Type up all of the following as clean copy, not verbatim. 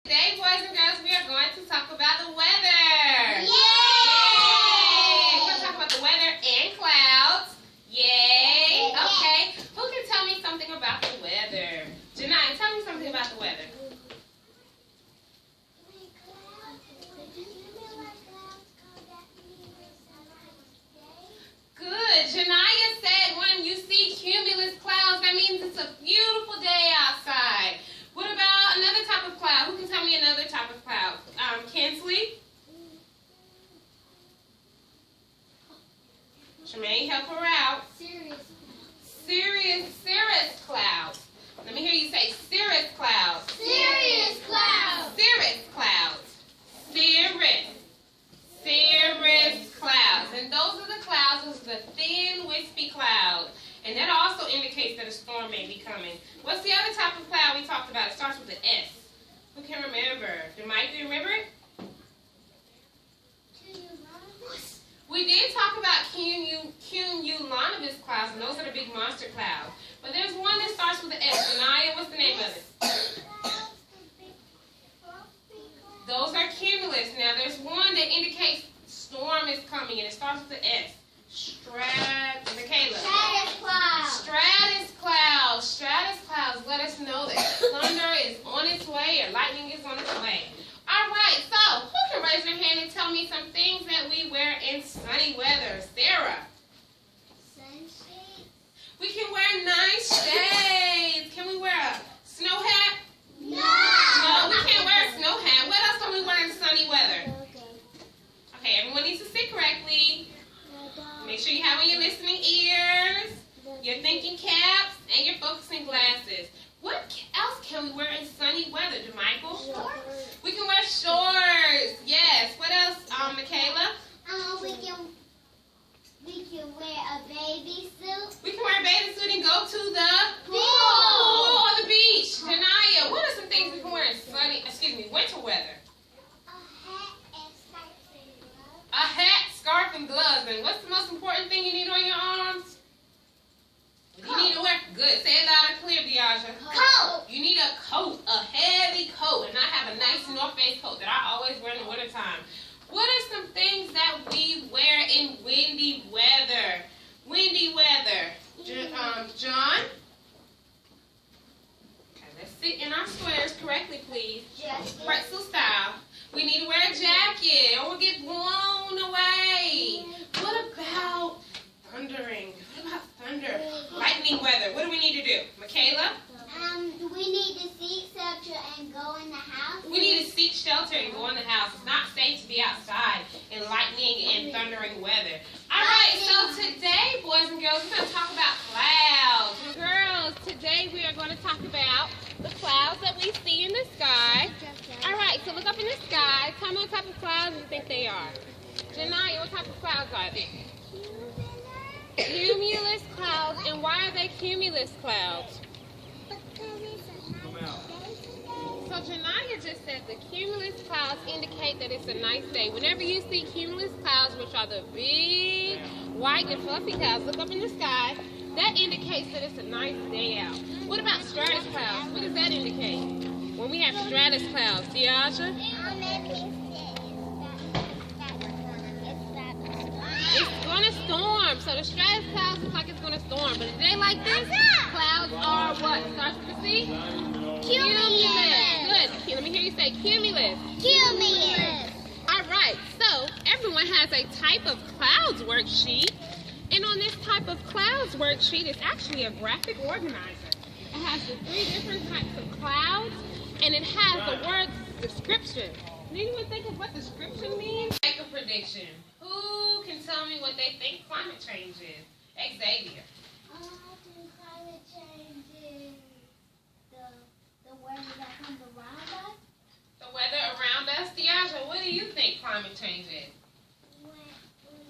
Today, boys and girls, we are going to talk about the weather. Yay! Yay! We're going to talk about the weather and clouds. Yay! Okay. Who can tell me something about the weather? Janai, tell me something about the weather. Good. Janaya said when you see cumulus clouds, that means it's a beautiful day outside. What about another type of cloud? Who can tell me another type of cloud? Kinsley? Tremaine, help her out. Cirrus clouds. Let me hear you say cirrus clouds. Cirrus clouds. Cirrus clouds. Cirrus clouds. And those are the clouds, those are the thin, wispy clouds. And that also indicates that a storm may be coming. What's the other type of cloud we talked about? It starts with an S. Who can remember? Mike, do you remember it? We did talk about cumulonimbus clouds, and those are the big monster clouds. But there's one that starts with an S. Anaya, what's the name of it? Those are cumulus. Now, there's one that indicates storm is coming, and it starts with an S. Michaela. Stratus clouds let us know that thunder is on its way or lightning is on its way. All right, so who can raise their hand and tell me some things that we wear in sunny weather? Sarah. Sunshade. We can wear nice shades. Can we wear a snow hat? No. No, we can't wear a snow hat. What else can we wear in sunny weather? Okay, everyone needs to sit correctly. Make sure you have on your listening ears, your thinking caps, and your focusing glasses. What else can we wear in sunny weather, DeMichael? Shorts. We can wear shorts. Yes. What else, Michaela? We can wear a baby suit. We can wear a bathing suit and go to the pool or the beach. Janaya, what are some things we can wear in winter weather? A hat, scarf, and gloves. And what's the most important thing you need on your arms? You need to wear, good, say it loud and clear, Deaja. Coat. You need a coat, a heavy coat. And I have a nice North Face coat that I always wear in the wintertime. What are some things that we wear in windy weather? John? Okay, let's sit in our squares correctly, please. Pretzel style. We need to wear a jacket or we'll get blown away. What about thundering? What about thunder? Lightning weather. What do we need to do? Michaela? We need to seek shelter and go in the house. We need to seek shelter and go in the house. It's not safe to be outside in lightning and thundering weather. All right, so today, boys and girls, we're going to talk about clouds. Girls, today we are going to talk about the clouds that we see in the sky. All right, so look up in the sky. Tell me what type of clouds you think they are. Janaya, what type of clouds are they? Cumulus clouds. And why are they cumulus clouds? So Janaya just said the cumulus clouds indicate that it's a nice day. Whenever you see cumulus clouds, which are the big white and fluffy clouds, look up in the sky, that indicates that it's a nice day out. What about stratus clouds? What does that indicate? When we have stratus clouds, Deaja? It's going to storm. So the stratus clouds look like it's going to storm. But a day like this, clouds are what? Starts with a C? Cumulus. Good. Let me hear you say cumulus. Cumulus. All right. So everyone has a type of clouds worksheet. And on this type of clouds worksheet, it's actually a graphic organizer. It has the 3 different types of clouds. And it has the word description. Can anyone think of what description means? Make a prediction. Who can tell me what they think climate change is? Xavier. I think climate change is the weather that comes around us. The weather around us. Deaja, what do you think climate change is? When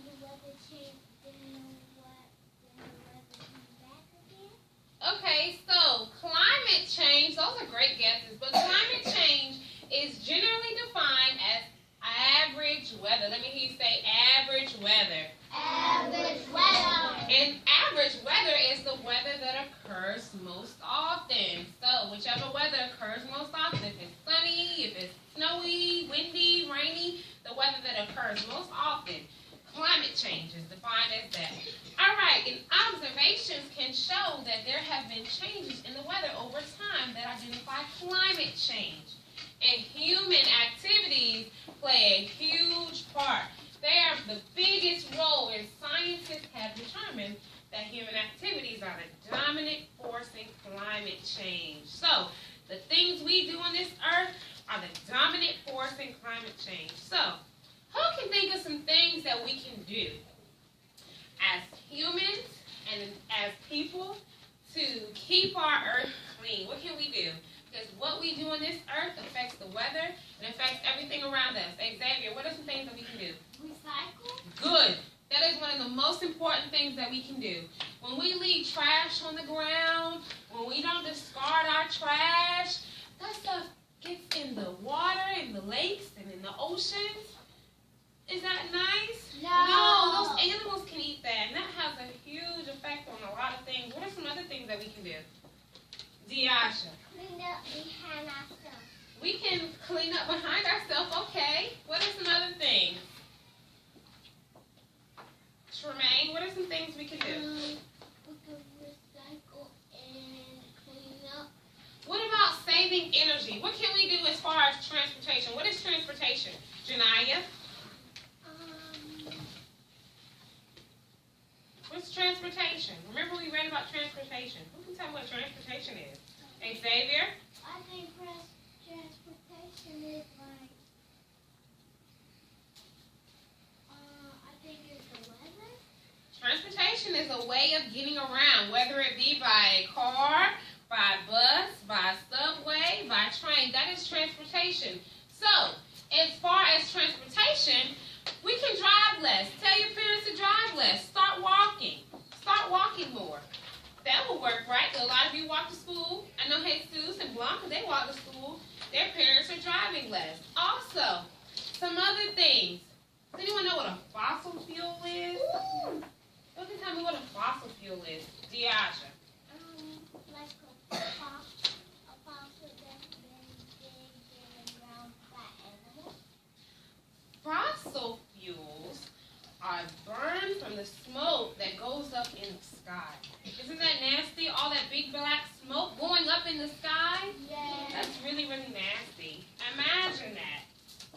the weather changes, then the weather comes back again. Okay, so climate change, those are great guesses, but climate change is generally defined as average weather. Let me hear you say average weather. Average weather. And average weather is the weather that occurs most often. So whichever weather occurs most often, if it's sunny, if it's weather that occurs most often. Climate change is defined as that. All right, and observations can show that there have been changes in the weather over time that identify climate change. And human activities play a huge part. They are the biggest role, and scientists have determined that human activities are the dominant force in climate change. So, the things we do on this earth are the dominant force in climate change. So, who can think of some things that we can do as humans and as people to keep our earth clean? What can we do? Because what we do on this earth affects the weather and affects everything around us. Xavier, what are some things that we can do? Recycle. Good. That is one of the most important things that we can do. When we leave trash on the ground, when we don't discard our trash, that stuff gets in the water, in the lakes, and in the oceans. Is that nice? No. Those animals can eat that, and that has a huge effect on a lot of things. What are some other things that we can do? Diasha. Clean up behind ourselves. We can clean up behind ourselves, okay. What are some other things? Tremaine, what are some things we can do? We can recycle and clean up. What about saving energy? What can we do as far as transportation? What is transportation? Janaya? What's transportation? Remember we read about transportation. Who can tell me what transportation is? Xavier? I think transportation is like, I think it's the weather. Transportation is a way of getting around, whether it be by car, by bus, by subway, by train. That is transportation. So, as far as transportation, we can drive less. Tell your parents to drive less. Start walking. Start walking more. That will work, right? A lot of you walk to school. I know Jesus and Blanca, they walk to school. Their parents are driving less. Also, some other things. Does anyone know what a fossil fuel is? Who can tell me what a fossil fuel is? Diasha. Like a fossil that's been digging around by animals. Fossil fuels are burned from the smoke that goes up in the sky. Isn't that nasty? All that big black smoke going up in the sky? Yeah. That's really, really nasty. Imagine that.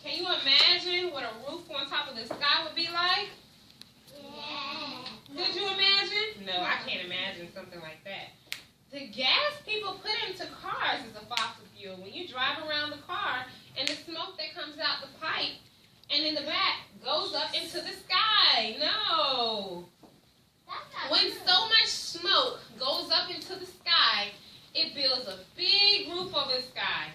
Can you imagine what a roof on top of the sky would be like? Yeah. Could you imagine? No, I can't imagine something like that. The gas people put into cars is a fossil fuel. When you drive around the car and the smoke that comes out the pipe and in the back goes up into the sky. No. When so much smoke goes up into the sky, it builds a big roof over the sky.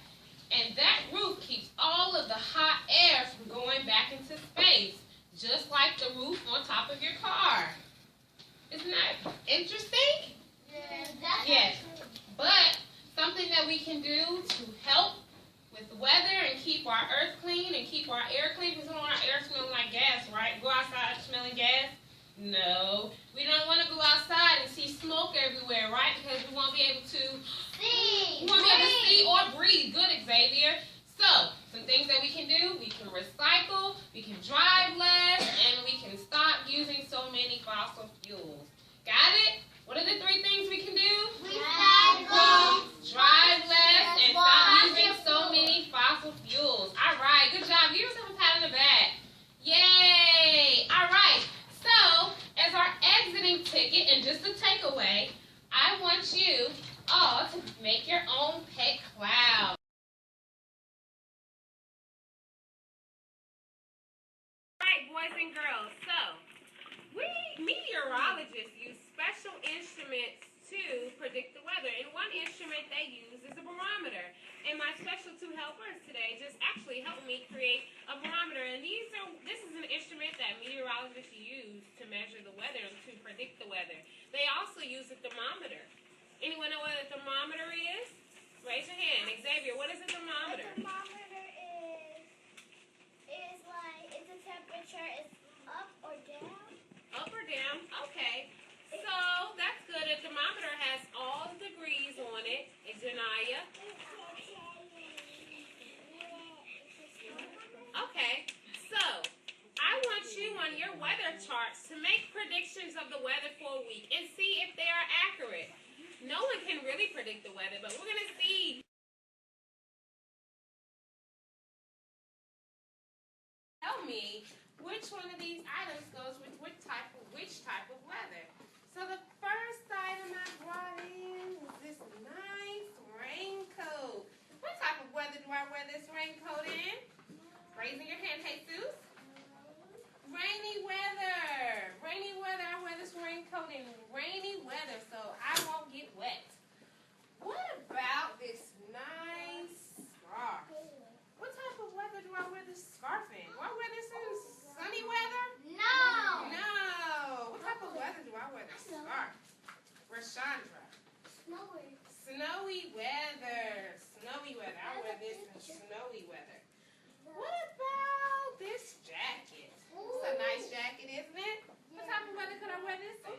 And that roof keeps all of the hot air from going back into space, just like the roof on top of your car. Isn't that interesting? Yes. But something that we can do to help with the weather and keep our earth clean and keep our air clean, because we don't want our air smelling like gas, right? Go outside smelling gas? No. We don't want to go outside and see smoke everywhere, right? Because we won't be able to See. we won't be able to see or breathe. Good, Xavier. So, some things that we can do, we can recycle, we can drive less, and we can stop using so many fossil fuels. Got it? What are the 3 things we can do? Recycle. Drive less and stop using so many fossil fuels. All right, good job. Give yourself a pat on the back. Yay! All right. So, as our exiting ticket and just a takeaway, I want you all to make your own pet cloud. All right, boys and girls. So, we meteorologists use special instruments to predict the weather. And one instrument they use is a barometer. And my special 2 helpers today just actually helped me create a barometer. And this is an instrument that meteorologists use to measure the weather and to predict the weather. They also use a thermometer. Anyone know what a thermometer is? Raise your hand. Xavier, what is a thermometer? A thermometer is like, it's a temperature, it's up or down. Up or down? Okay. So, that's good. A thermometer has all the degrees on it. Janaya? Okay. So, of the weather for a week and see if they are accurate. No one can really predict the weather, but we're going to see. Tell me which one of these items goes with which type of weather. So the first item I brought in was this nice raincoat. What type of weather do I wear this raincoat in? Raising your hand, Jesus. Rainy weather. Rainy weather. I wear this raincoat in rainy weather so I won't get wet. What about this nice scarf? What type of weather do I wear this scarf in? Do I wear this in sunny weather? No. No. What type of weather do I wear this scarf? Rashandra. Snowy. Snowy weather. Snowy weather. I wear this in snowy weather. What about this jacket? It's a nice jacket, isn't it? What type of weather could I wear this in?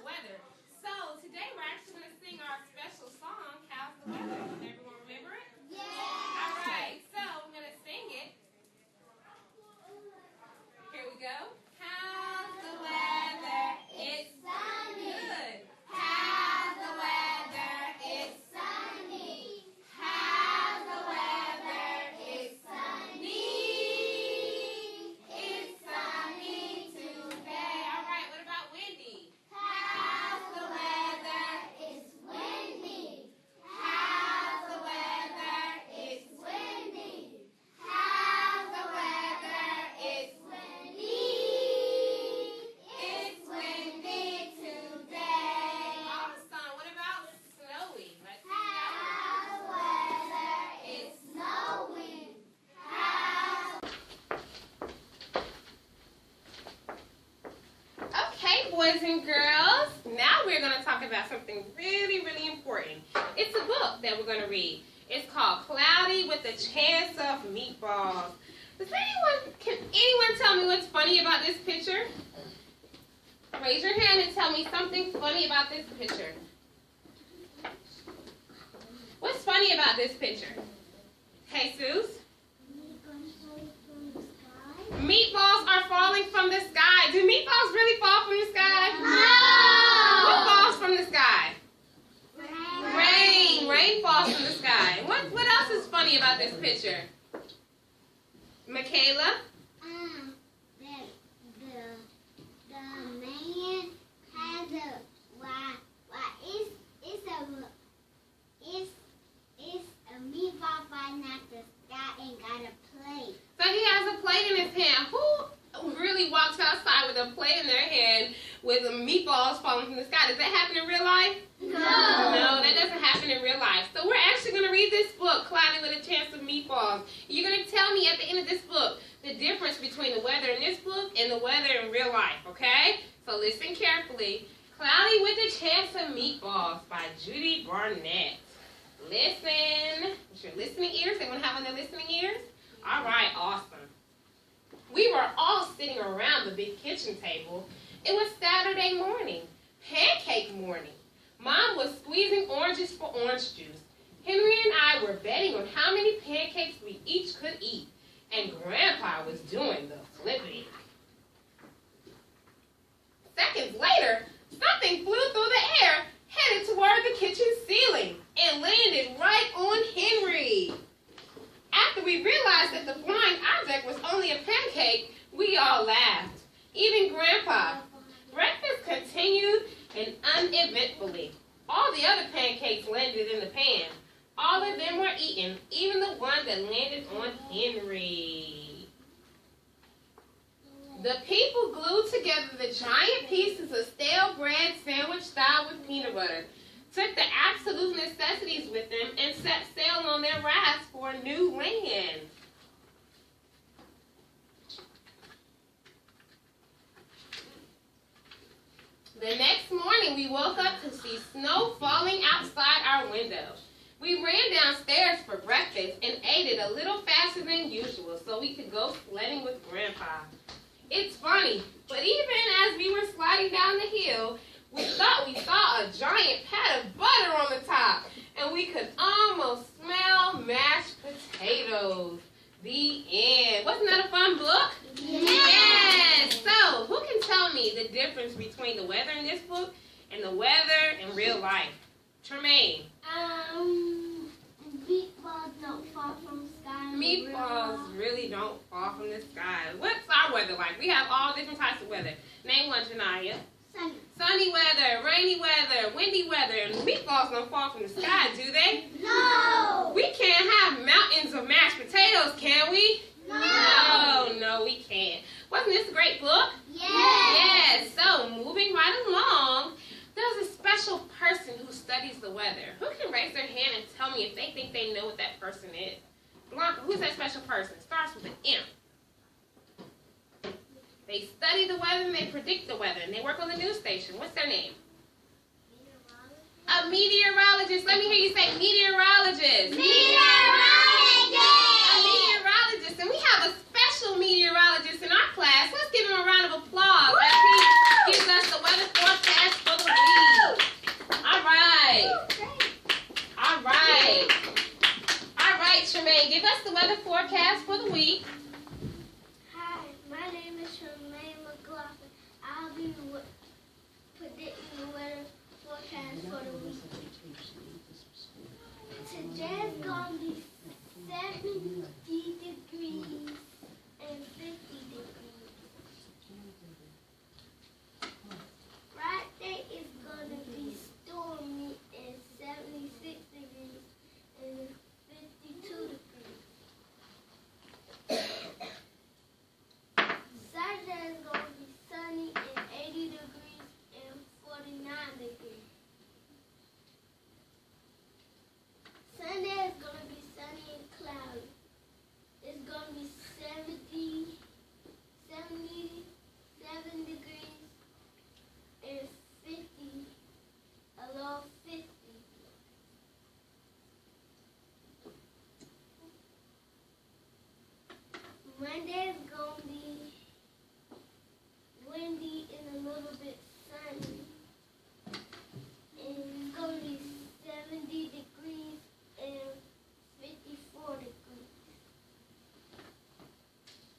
Weather. So today we're actually going to sing our special song, How's the Weather? Does everyone remember it? Yeah. All right, so I'm going to sing it. Here we go. How's the weather? It's sunny. Good. How's the weather? It's sunny. How's the weather? It's sunny. It's sunny today. All right, what about windy? How's the weather? It's windy. How's the weather? It's windy. How's the weather? It's windy. It's windy today. Awesome. What about snowy? Let's see. How's the weather? It's snowing. Okay, boys and girls, now we're going to talk about something really, really important. It's a book that we're going to read. It's called Cloudy with a Chance of Meatballs. Can anyone tell me what's funny about this picture? Raise your hand and tell me something funny about this picture. What's funny about this picture? Jesus? Meatballs are falling from the sky. Do meatballs really fall from the sky? No. What falls from the sky? Rain. Rain falls from the sky. What else is funny about this picture? Michaela? The man has a it's a meatball falling out the sky and got a plate. So he has a plate in his hand. Who really walks outside with a plate in their hand with the meatballs falling from the sky? Does that happen in real life? No. No, that doesn't happen in real life. So we're actually going to read this book, Cloudy with a Chance of Meatballs. You're going to tell me at the end of this book the difference between the weather in this book and the weather in real life, okay? So listen carefully. Cloudy with a Chance of Meatballs by Judy Barnett. Listen. With your listening ears. Anyone have on their listening ears? All right, awesome. We were all sitting around the big kitchen table. It was Saturday morning, pancake morning. Mom was squeezing oranges for orange juice. Henry and I were betting on how many pancakes we each could eat. And Grandpa was doing the flipping. Seconds later, something flew through the air, headed toward the kitchen ceiling, and landed right on Henry. After we realized that the flying object was only a pancake, we all laughed, even Grandpa. Breakfast continued and uneventfully. All the other pancakes landed in the pan. All of them were eaten, even the one that landed on Henry. The people glued together the giant pieces of stale bread sandwich style with peanut butter, took the absolute necessities with them, and set sail on their rafts for a new land. The next morning, we woke up to see snow falling outside our window. We ran downstairs for breakfast and ate it a little faster than usual so we could go sledding with Grandpa. It's funny, but even as we were sliding down the hill, we thought we saw a giant pat of butter on the top, and we could almost smell mashed potatoes. The end. Wasn't that a fun book? Yes. So, who can tell me the difference between the weather in this book and the weather in real life? Tremaine. Meatballs don't fall from the sky. Meatballs really don't fall from the sky. What's our weather like? We have all different types of weather. Name one, Janaya. Sunny. Sunny weather, rainy weather, windy weather, and meatballs don't fall from the sky, do they? No. We can't have mountains of mashed potatoes, can we? No. No, we can't. Wasn't this a great book? Yes. Yes. So, moving right along, there's a special person who studies the weather. Who can raise their hand and tell me if they think they know what that person is? Blanca, who's that special person? Starts with an M. They study the weather and they predict the weather, and they work on the news station. What's their name? A meteorologist. Let me hear you say meteorologist. Meteorologist. A meteorologist. And we have a special meteorologist in our class. Let's give him a round of applause as he gives us the weather forecast for the week. All right. All right. All right, Tremaine, give us the weather forecast for the week. Hi, my name is Tremaine McLaughlin. I'll be predicting the weather forecast for the week. Today's going to be 70 degrees and 50 degrees. Friday is going to be stormy and 76 degrees and 52 degrees. Saturday is going to be sunny and 80 degrees and 49 degrees. Sunday is going to be sunny and cloudy. It's going to be 77 degrees and 50, a low 50. Monday is going to be windy and a little bit sunny. And it's going to be 70 degrees and 54 degrees.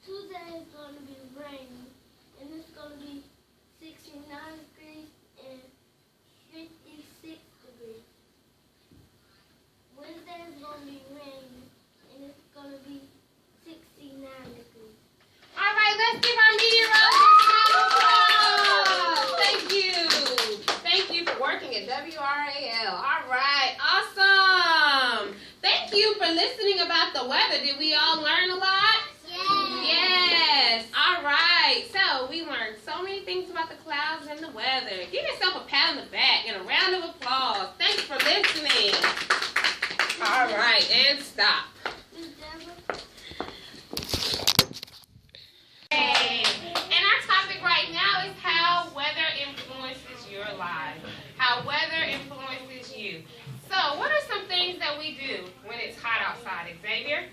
Tuesday is going to be rainy, and it's going to be 69 degrees and 56 degrees. Wednesday is going to be rainy, and it's going to be 69 degrees. All right, let's give our meteorologist a round of applause. Thank you. Thank you for working at WRAL. All right, awesome. Thank you for listening about the weather. Did we all learn a lot? Yes. All right. So we learned so many things about the clouds and the weather. Give yourself a pat on the back and a round of applause. Thanks for listening. All right, and stop. And our topic right now is how weather influences your life. How weather influences you. So, what are some things that we do when it's hot outside, Xavier?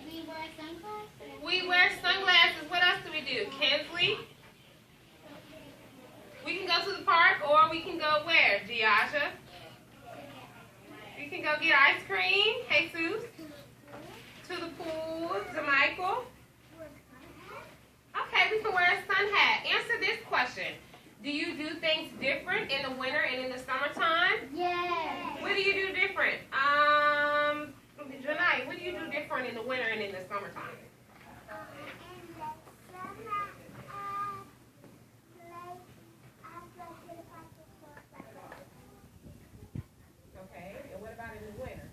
We wear sunglasses. We wear sunglasses. What else do we do? Kinsley? We can go to the park, or we can go where? Giaja? We can go get ice cream. Jesus? To the pool. Jamichael? Okay, we can wear a sun hat. Answer this question. Do you do things different in the winter and in the summertime? Yes. What do you do different? Janai, what do you do different in the winter and in the summertime? Okay, and what about in the winter?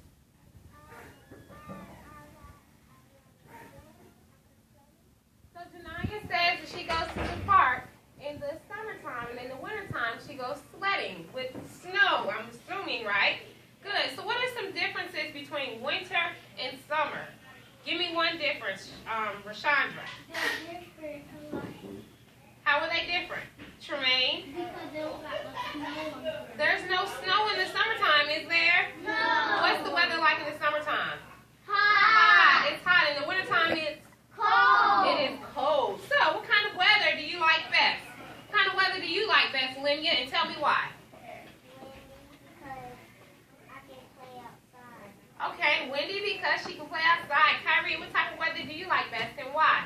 So Janaya says that she goes to the park in the summertime, and in the wintertime she goes sledding with snow, I'm assuming, right? Good. So what are some differences between winter and summer? Give me one difference, Rashandra. They're different a lot. How are they different? Tremaine? Because they don't got no snow. There's no snow in the summertime, is there? No. What's the weather like in the summertime? Hot. It's hot. In the wintertime, it's Cold. It is cold. So, what kind of weather do you like best? What kind of weather do you like best, Linya? And tell me why. Because I can play outside. Okay, Wendy because she can play outside. Kyrie, what type of weather do you like best and why?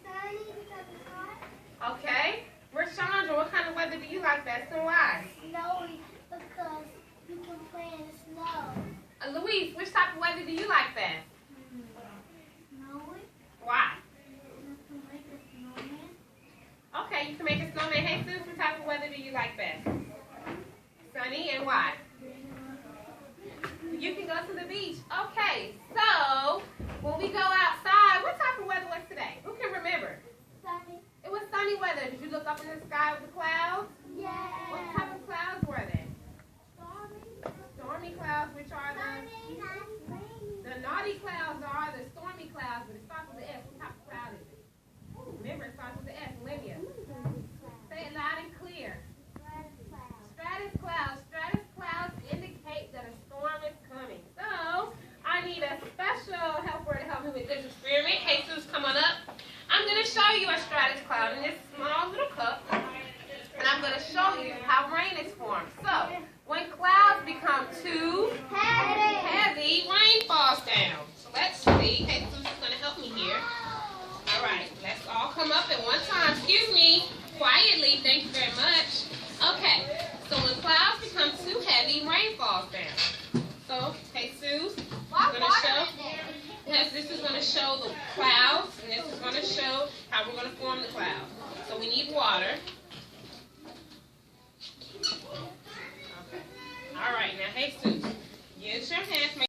Sunny because it's hot. Okay. Rashandra, what kind of weather do you like best and why? Snowy because you can play in the snow. Louise, which type of weather do you like best? Snowy. Why? You can make a snowman. Okay, you can make a snowman. Hey, Sus, what type of weather do you like best? Sunny and why? You can go to the beach. Okay, so when we go outside, what type of weather was today? Who can remember? Sunny. It was sunny weather. Did you look up in the sky with the clouds? Yeah. What type of clouds were they? Stormy. Stormy clouds, which are Sunny. Rainy. the naughty clouds are the stormy clouds, but it starts with the S. What type of cloud is it? Remember, it starts with the S. Olivia. Say it loud and clear. Stratus clouds. Stratus clouds indicate that a storm is coming. So, I need a special helper to help me with this experiment. Jesus, come on up. I'm going to show you a stratus cloud in this small little cup. And I'm going to show you how rain is formed. So, when clouds become too heavy, rain falls down. So, let's see. Jesus is going to help me here. All right, let's all come up at one time. Excuse me. Quietly. Thank you very much. Okay. So when clouds become too heavy, rain falls down. So, Jesus, this is going to show the clouds, and this is going to show how we're going to form the clouds. So we need water. Okay. All right, now, Jesus, use your hands.